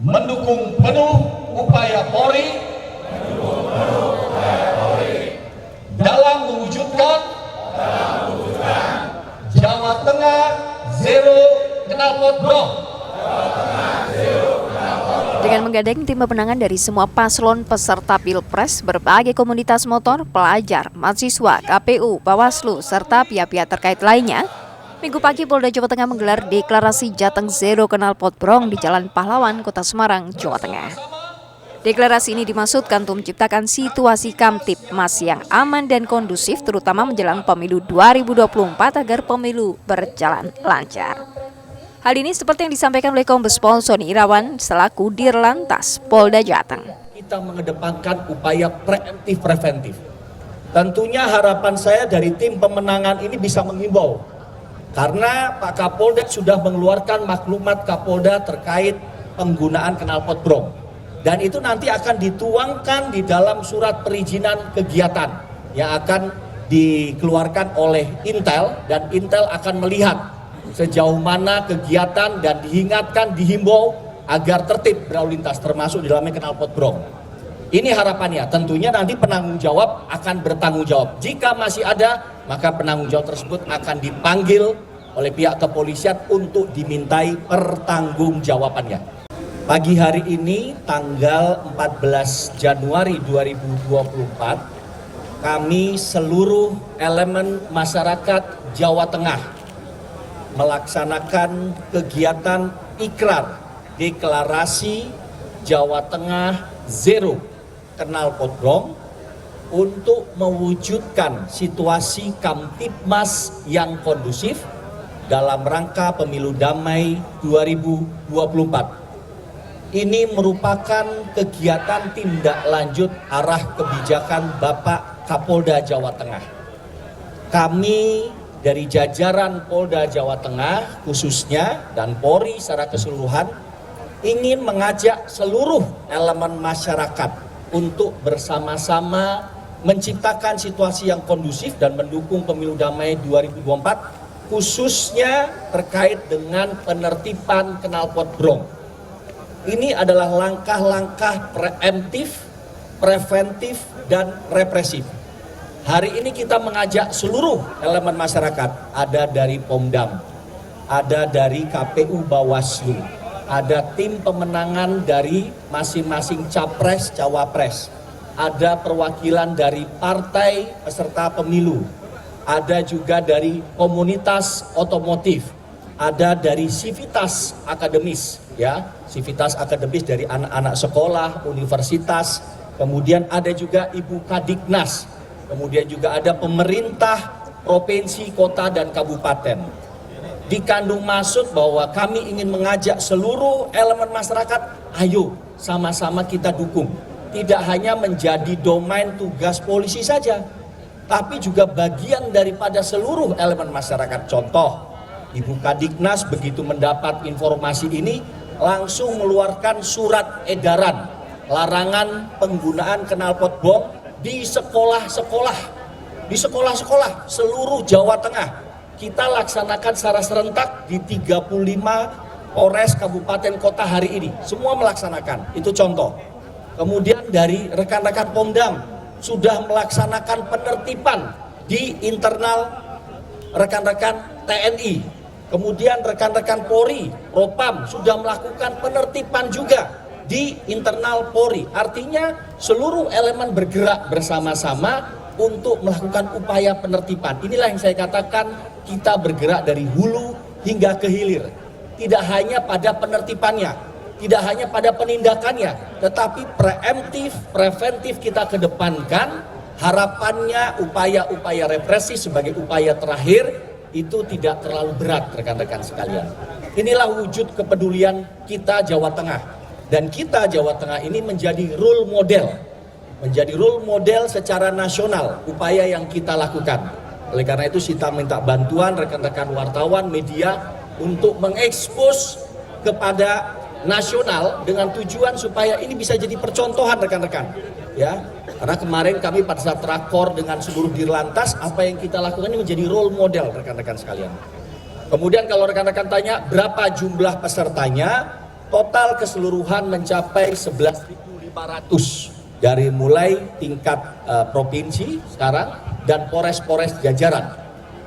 mendukung penuh upaya Polri dalam mewujudkan Jawa Tengah zero knalpot brom. Dengan menggandeng tim pemenangan dari semua paslon peserta Pilpres, berbagai komunitas motor, pelajar, mahasiswa, KPU, Bawaslu, serta pihak-pihak terkait lainnya, Minggu pagi Polda Jawa Tengah menggelar deklarasi Jateng Zero Knalpot Brom di Jalan Pahlawan, Kota Semarang, Jawa Tengah. Deklarasi ini dimaksudkan untuk menciptakan situasi Kamtipmas yang aman dan kondusif, terutama menjelang pemilu 2024 agar pemilu berjalan lancar. Hal ini seperti yang disampaikan oleh Kombes Pol Sony Irawan selaku Dirlantas Polda Jateng. Kita mengedepankan upaya preventif. Tentunya harapan saya dari tim pemenangan ini bisa menghimbau. Karena Pak Kapolda sudah mengeluarkan maklumat Kapolda terkait penggunaan knalpot brom. Dan itu nanti akan dituangkan di dalam surat perizinan kegiatan yang akan dikeluarkan oleh Intel, dan Intel akan melihat sejauh mana kegiatan dan dihimbau agar tertib berlalu lintas termasuk di dalamnya knalpot brom. Ini harapannya, tentunya nanti penanggung jawab akan bertanggung jawab. Jika masih ada, maka penanggung jawab tersebut akan dipanggil oleh pihak kepolisian untuk dimintai pertanggungjawabannya. Pagi hari ini, tanggal 14 Januari 2024, kami seluruh elemen masyarakat Jawa Tengah melaksanakan kegiatan ikrar deklarasi Jawa Tengah Zero Knalpot Brom untuk mewujudkan situasi Kamtipmas yang kondusif dalam rangka pemilu damai 2024. Ini merupakan kegiatan tindak lanjut arah kebijakan Bapak Kapolda Jawa Tengah. Kami dari jajaran Polda Jawa Tengah khususnya dan Polri secara keseluruhan ingin mengajak seluruh elemen masyarakat untuk bersama-sama menciptakan situasi yang kondusif dan mendukung pemilu damai 2024, khususnya terkait dengan penertiban knalpot brom. Ini adalah langkah-langkah preemptif, preventif, dan represif. Hari ini kita mengajak seluruh elemen masyarakat, ada dari Pomdam, ada dari KPU Bawaslu, ada tim pemenangan dari masing-masing capres, cawapres, ada perwakilan dari partai peserta pemilu, ada juga dari komunitas otomotif, ada dari sivitas akademis, ya, sivitas akademis dari anak-anak sekolah, universitas, kemudian ada juga Ibu Kadiknas, kemudian juga ada pemerintah provinsi, kota, dan kabupaten. Dikandung maksud bahwa kami ingin mengajak seluruh elemen masyarakat, ayo sama-sama kita dukung. Tidak hanya menjadi domain tugas polisi saja, tapi juga bagian daripada seluruh elemen masyarakat. Contoh, Ibu Kadiknas begitu mendapat informasi ini, langsung mengeluarkan surat edaran larangan penggunaan knalpot brom di sekolah-sekolah. Di sekolah-sekolah seluruh Jawa Tengah. Kita laksanakan secara serentak di 35 Polres Kabupaten Kota hari ini. Semua melaksanakan, itu contoh. Kemudian dari rekan-rekan Pomdam sudah melaksanakan penertiban di internal rekan-rekan TNI. Kemudian rekan-rekan Polri, Propam sudah melakukan penertiban juga di internal Polri. Artinya seluruh elemen bergerak bersama-sama untuk melakukan upaya penertiban. Inilah yang saya katakan, kita bergerak dari hulu hingga ke hilir. Tidak hanya pada penertibannya, tidak hanya pada penindakannya, tetapi preemptif, preventif kita kedepankan. Harapannya upaya-upaya represi sebagai upaya terakhir itu tidak terlalu berat, rekan-rekan sekalian. Inilah wujud kepedulian kita Jawa Tengah. Dan kita Jawa Tengah ini menjadi role model. Menjadi role model secara nasional upaya yang kita lakukan. Oleh karena itu kita minta bantuan rekan-rekan wartawan, media untuk mengekspos kepada nasional dengan tujuan supaya ini bisa jadi percontohan rekan-rekan. Ya, karena kemarin kami pada saat rakor dengan seluruh Dirlantas, apa yang kita lakukan ini menjadi role model rekan-rekan sekalian. Kemudian kalau rekan-rekan tanya berapa jumlah pesertanya, total keseluruhan mencapai 11.500 dari mulai tingkat provinsi sekarang dan Polres-Polres jajaran.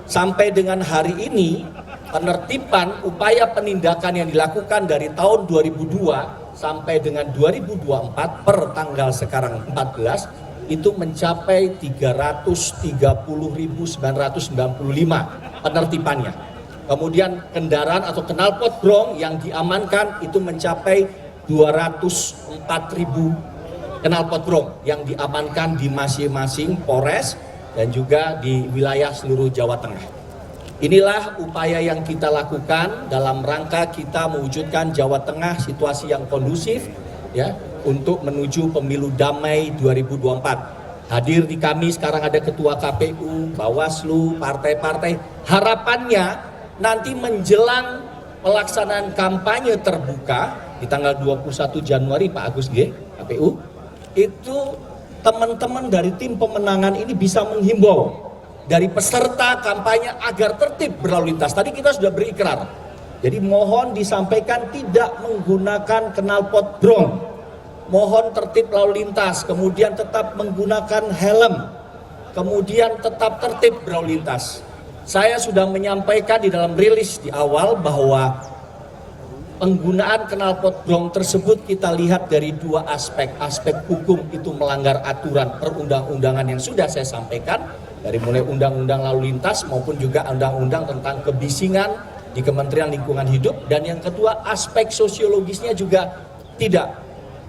Sampai dengan hari ini, penertiban upaya penindakan yang dilakukan dari tahun 2002 sampai dengan 2024 per tanggal sekarang 14 itu mencapai 330.995 penertibannya. Kemudian kendaraan atau knalpot brong yang diamankan itu mencapai 204.000 knalpot brong yang diamankan di masing-masing Polres dan juga di wilayah seluruh Jawa Tengah. Inilah upaya yang kita lakukan dalam rangka kita mewujudkan Jawa Tengah situasi yang kondusif ya untuk menuju pemilu damai 2024. Hadir di kami sekarang ada Ketua KPU, Bawaslu, partai-partai. Harapannya nanti menjelang pelaksanaan kampanye terbuka di tanggal 21 Januari Pak Agus G, KPU, itu teman-teman dari tim pemenangan ini bisa menghimbau dari peserta kampanye agar tertib berlalu lintas. Tadi kita sudah berikrar. Jadi mohon disampaikan tidak menggunakan knalpot brong. Mohon tertib lalu lintas, kemudian tetap menggunakan helm. Kemudian tetap tertib berlalu lintas. Saya sudah menyampaikan di dalam rilis di awal bahwa penggunaan knalpot brong tersebut kita lihat dari dua aspek. Aspek hukum itu melanggar aturan perundang-undangan yang sudah saya sampaikan, dari mulai undang-undang lalu lintas maupun juga undang-undang tentang kebisingan di Kementerian Lingkungan Hidup. Dan yang kedua, aspek sosiologisnya juga tidak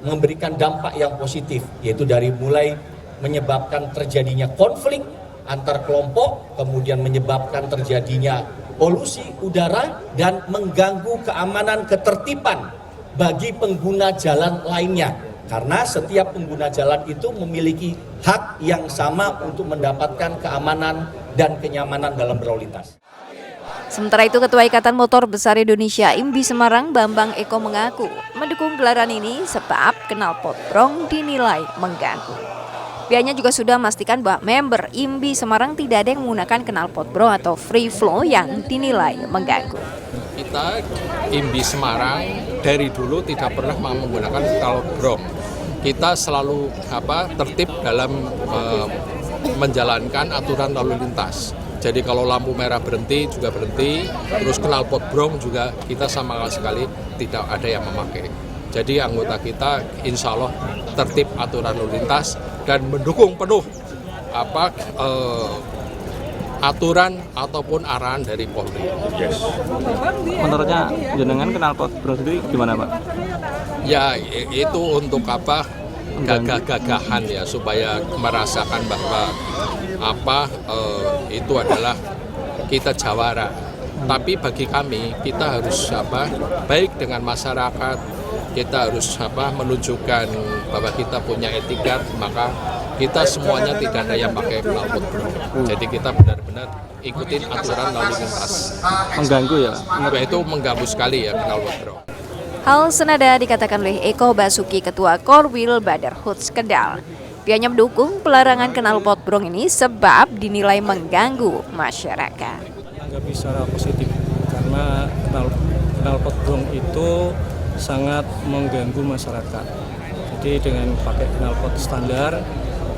memberikan dampak yang positif, yaitu dari mulai menyebabkan terjadinya konflik antar kelompok, kemudian menyebabkan terjadinya polusi udara dan mengganggu keamanan ketertiban bagi pengguna jalan lainnya. Karena setiap pengguna jalan itu memiliki hak yang sama untuk mendapatkan keamanan dan kenyamanan dalam berlalu lintas. Sementara itu, Ketua Ikatan Motor Besar Indonesia IMBI Semarang, Bambang Eko mengaku mendukung gelaran ini sebab knalpot brong dinilai mengganggu. Pihaknya juga sudah memastikan bahwa member IMBI Semarang tidak ada yang menggunakan knalpot brong atau free flow yang dinilai mengganggu. Kita IMBI Semarang dari dulu tidak pernah menggunakan knalpot brong. Kita selalu tertib dalam menjalankan aturan lalu lintas. Jadi kalau lampu merah berhenti juga berhenti, terus knalpot brong juga kita sama sekali tidak ada yang memakai. Jadi anggota kita insya Allah tertib aturan lalu lintas dan mendukung penuh aturan ataupun arahan dari Polri. Yes. Menurutnya jenengan knalpot brong itu gimana Pak? Ya itu untuk gagah-gagahan ya supaya merasakan bahwa itu adalah kita jawara. Tapi bagi kami kita harus baik dengan masyarakat, kita harus menunjukkan bahwa kita punya etika, maka kita semuanya tidak ada yang pakai knalpot brong. Jadi kita benar-benar ikutin aturan lalu lintas. Mengganggu ya? Itu mengganggu sekali ya knalpot brong. Hal senada dikatakan oleh Eko Basuki, Ketua Korwil Badar Huts Kendal. Pihaknya mendukung pelarangan knalpot brong ini sebab dinilai mengganggu masyarakat. Menanggapi secara positif karena knalpot brong itu sangat mengganggu masyarakat. Jadi dengan pakai knalpot standar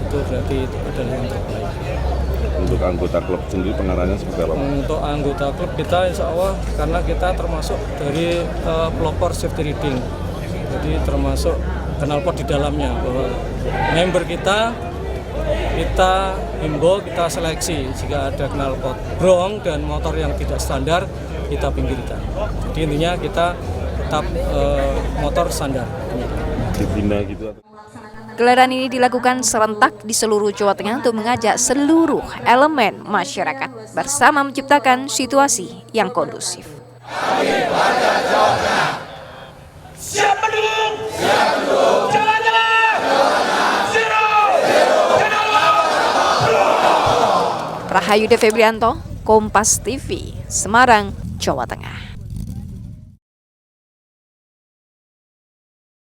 itu berarti itu adalah yang terbaik. Untuk anggota klub sendiri pengarahannya seperti apa? Untuk anggota klub kita insya Allah karena kita termasuk dari pelopor safety riding. Jadi termasuk knalpot di dalamnya bahwa member kita himbau, kita seleksi jika ada knalpot brong dan motor yang tidak standar kita pinggirkan. Jadi intinya kita tetap motor standar. Dibina gitu atau? Gelaran ini dilakukan serentak di seluruh Jawa Tengah untuk mengajak seluruh elemen masyarakat bersama menciptakan situasi yang kondusif. Siap mendukung? Siap mendukung. Jalan Tengah. Zero. Rahayu De Febrianto, Kompas TV, Semarang, Jawa Tengah.